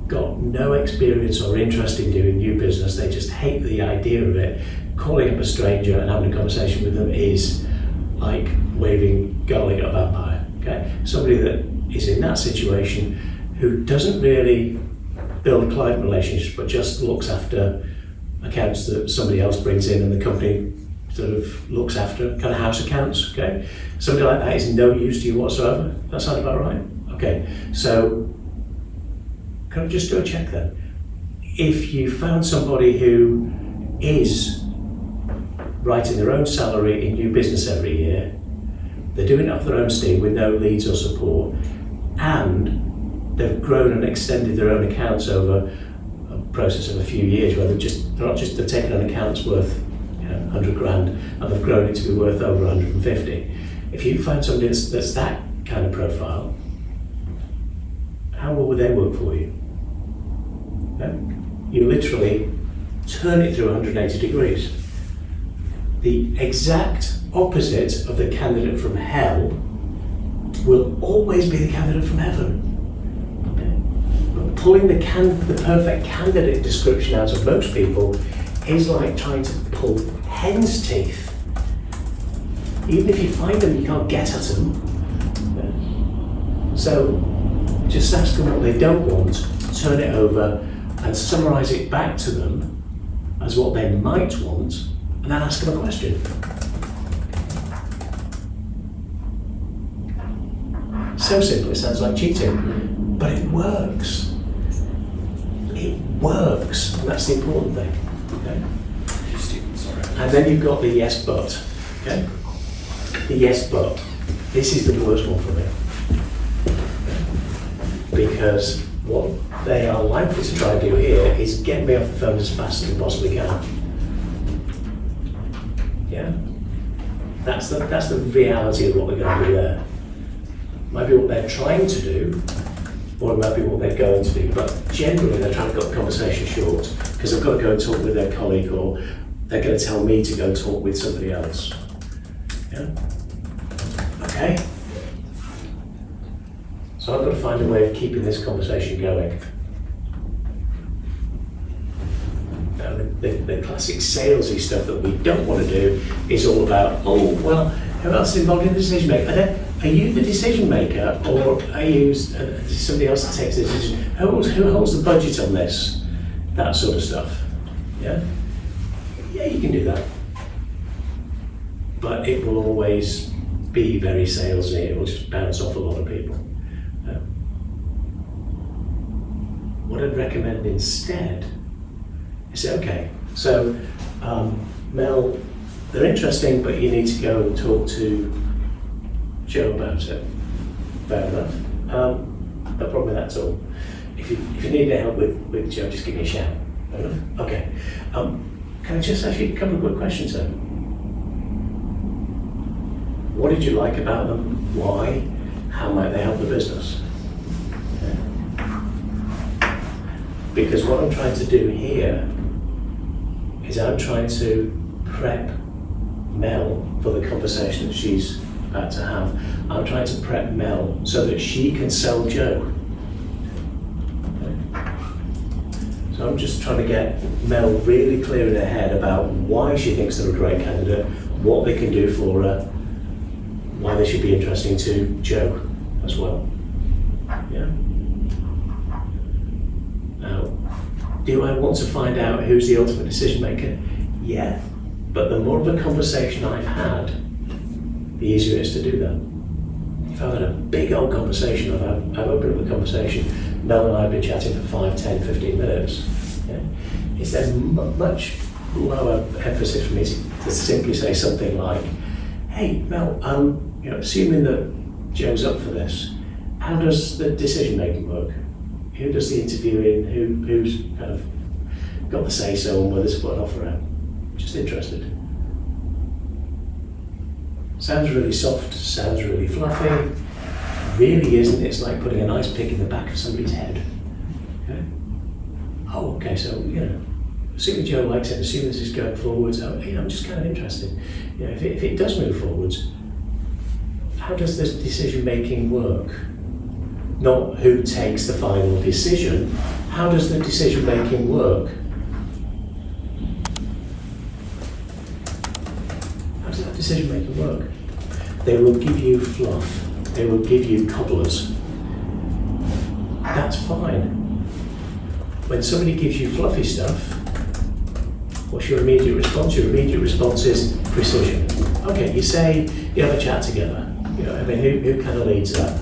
got no experience or interest in doing new business. They just hate the idea of it. Calling up a stranger and having a conversation with them is like waving garlic at a vampire. Okay, somebody that is in that situation who doesn't really build client relationships, but just looks after accounts that somebody else brings in and the company sort of looks after, kind of house accounts. Okay, somebody like that is no use to you whatsoever. That sound about right? Okay, so can I just do a check then? If you found somebody who is writing their own salary in new business every year, they're doing it off their own steam with no leads or support, and they've grown and extended their own accounts over a process of a few years where they're taking an account that's worth 100 grand and they've grown it to be worth over 150. If you find somebody that's that kind of profile, how well would they work for you? You literally turn it through 180 degrees. The exact opposite of the candidate from hell will always be the candidate from heaven. Okay? Pulling the perfect candidate description out of most people is like trying to pull hen's teeth. Even if you find them, you can't get at them. So just ask them what they don't want, turn it over and summarise it back to them as what they might want, and then ask them a question. So simple, it sounds like cheating, but it works. It works, and that's the important thing. Okay? And then you've got the yes but. Okay? The yes but. This is the worst one for me. Because what they are likely to try and do here is get me off the phone as fast as they possibly can. Yeah? That's the reality of what we're going to do there. Might be what they're trying to do, or it might be what they're going to do, but generally they're trying to cut the conversation short because they've got to go and talk with their colleague, or they're going to tell me to go and talk with somebody else. Yeah? Okay? So I've got to find a way of keeping this conversation going. Now, the classic salesy stuff that we don't want to do is all about, oh, well, who else is involved in the decision making? Are you the decision maker, or are you somebody else that takes the decision? Who holds the budget on this? That sort of stuff. Yeah? Yeah, you can do that. But it will always be very salesy. It will just bounce off a lot of people. What I'd recommend instead is say, okay, so Mel, they're interesting, but you need to go and talk to Joe about it. Fair enough. No problem with that at all. If you need any help with Joe, just give me a shout. Fair enough? Okay. Can I just ask you a couple of quick questions then? What did you like about them? Why? How might they help the business? Okay. Because what I'm trying to do here is I'm trying to prep Mel for the conversation that she's about to have. I'm trying to prep Mel so that she can sell Joe. Okay. So I'm just trying to get Mel really clear in her head about why she thinks they're a great candidate, what they can do for her, why they should be interesting to Joe as well. Yeah. Now, do I want to find out who's the ultimate decision maker? Yeah. But the more of a conversation I've had, the easier it is to do that. If I've had a big old conversation, I've opened up the conversation, Mel and I have been chatting for 5, 10, 15 minutes, yeah, it's then much lower emphasis for me to simply say something like, hey Mel, assuming that Joe's up for this, how does the decision making work? Who does the interviewing? Who's kind of got the say so on whether to put an offer out? Just interested. Sounds really soft, sounds really fluffy. Really isn't. It's like putting a nice pick in the back of somebody's head. Okay? Oh, okay, so, assuming Joe likes it, assuming this is going forwards, I'm just kind of interested. If it does move forwards, how does this decision making work? Not who takes the final decision, how does the decision making work? How does that decision making work? They will give you fluff, they will give you cobblers. That's fine. When somebody gives you fluffy stuff, what's your immediate response? Your immediate response is precision. Okay, you say you have a chat together. Who kind of leads that?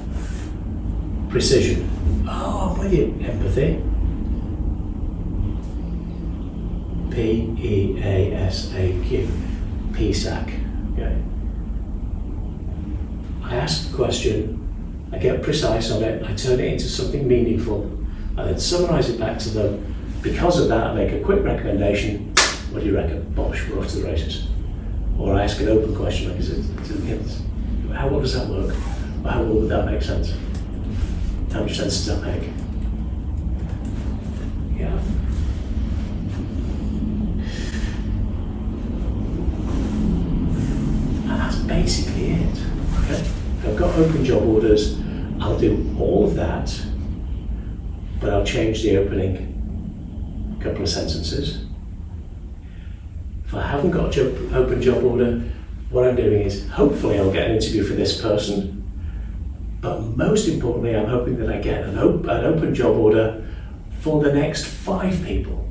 Precision. Oh, I'm with you. Empathy. P-E-A-S-A-Q. PSAQ. Okay. I ask a question, I get precise on it, I turn it into something meaningful, I then summarise it back to them. Because of that, I make a quick recommendation. What do you reckon? Bosh, we're off to the races. Or I ask an open question, like, how well does that work? Or how well would that make sense? How much sense does that make? Yeah. And that's basically it. Okay? If I've got open job orders, I'll do all of that, but I'll change the opening couple of sentences. If I haven't got an open job order, what I'm doing is hopefully I'll get an interview for this person, but most importantly I'm hoping that I get an open job order for the next 5 people.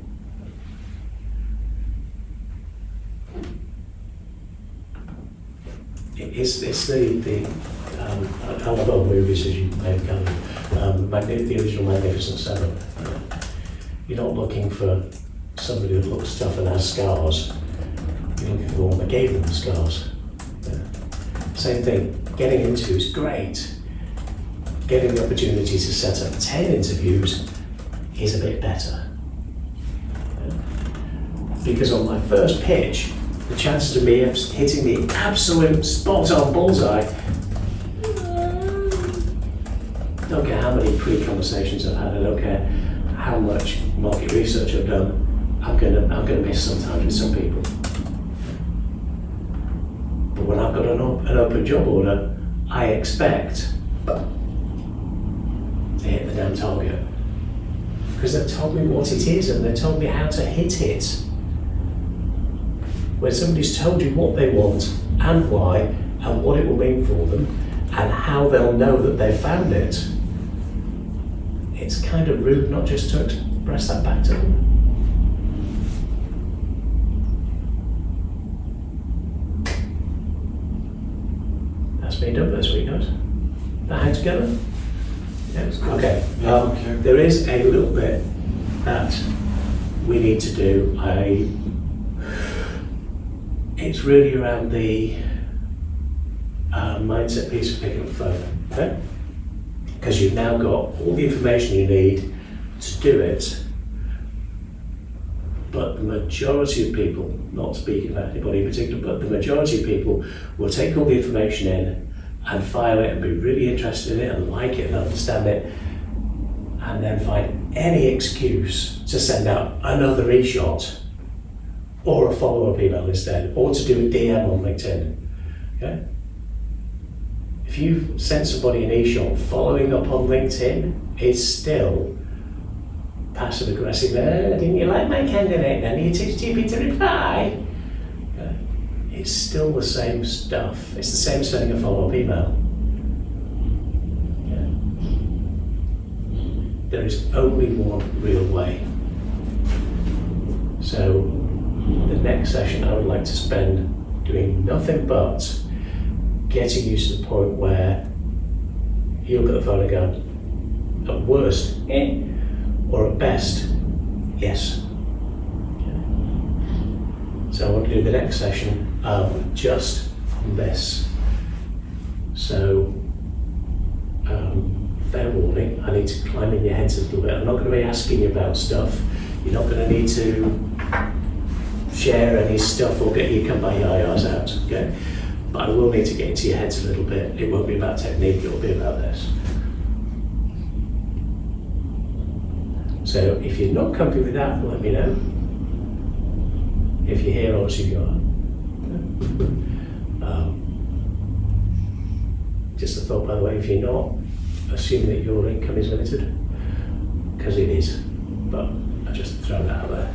It's the I love old movies, as you may have gathered, the original Magnificent Seven. You're not looking for somebody that looks tough and has scars. You're looking for the one that gave them the scars. Yeah. Same thing, getting interviews, great. Getting the opportunity to set up 10 interviews is a bit better. Yeah. Because on my first pitch, the chances of me hitting the absolute spot-on bullseye, don't care how many pre-conversations I've had, I don't care how much market research I've done, I'm gonna miss sometimes with some people. But when I've got an open job order, I expect to hit the damn target. Because they've told me what it is and they've told me how to hit it. When somebody's told you what they want and why and what it will mean for them and how they'll know that they've found it, it's kind of rude not just to express that back to them. That's me done for this week, guys. That hang together? Yeah, okay. There is a little bit that we need to do. It's really around the mindset piece of picking up the phone, okay? Because you've now got all the information you need to do it, but the majority of people, not speaking about anybody in particular, but the majority of people will take all the information in and file it and be really interested in it and like it and understand it, and then find any excuse to send out another e-shot or a follow-up email instead, or to do a DM on LinkedIn, okay? If you send somebody an e-shot, following up on LinkedIn is still passive-aggressive. Didn't you like my candidate then? Are you too stupid to reply? Okay. It's still the same stuff. It's the same as sending a follow-up email. Yeah. There is only one real way. So, the next session I would like to spend doing nothing but getting you to the point where you look at the phone and go, at worst, or at best, yes. So I want to do the next session just on this. So, fair warning, I need to climb in your heads a little bit. I'm not going to be asking you about stuff. You're not going to need to share any stuff or get you come by your IRs out, okay? But I will need to get into your heads a little bit. It won't be about technique, it'll be about this. So if you're not comfy with that, let me know. If you're here, obviously you are. Just a thought, by the way, if you're not, assume that your income is limited, because it is. But I just throw that out there.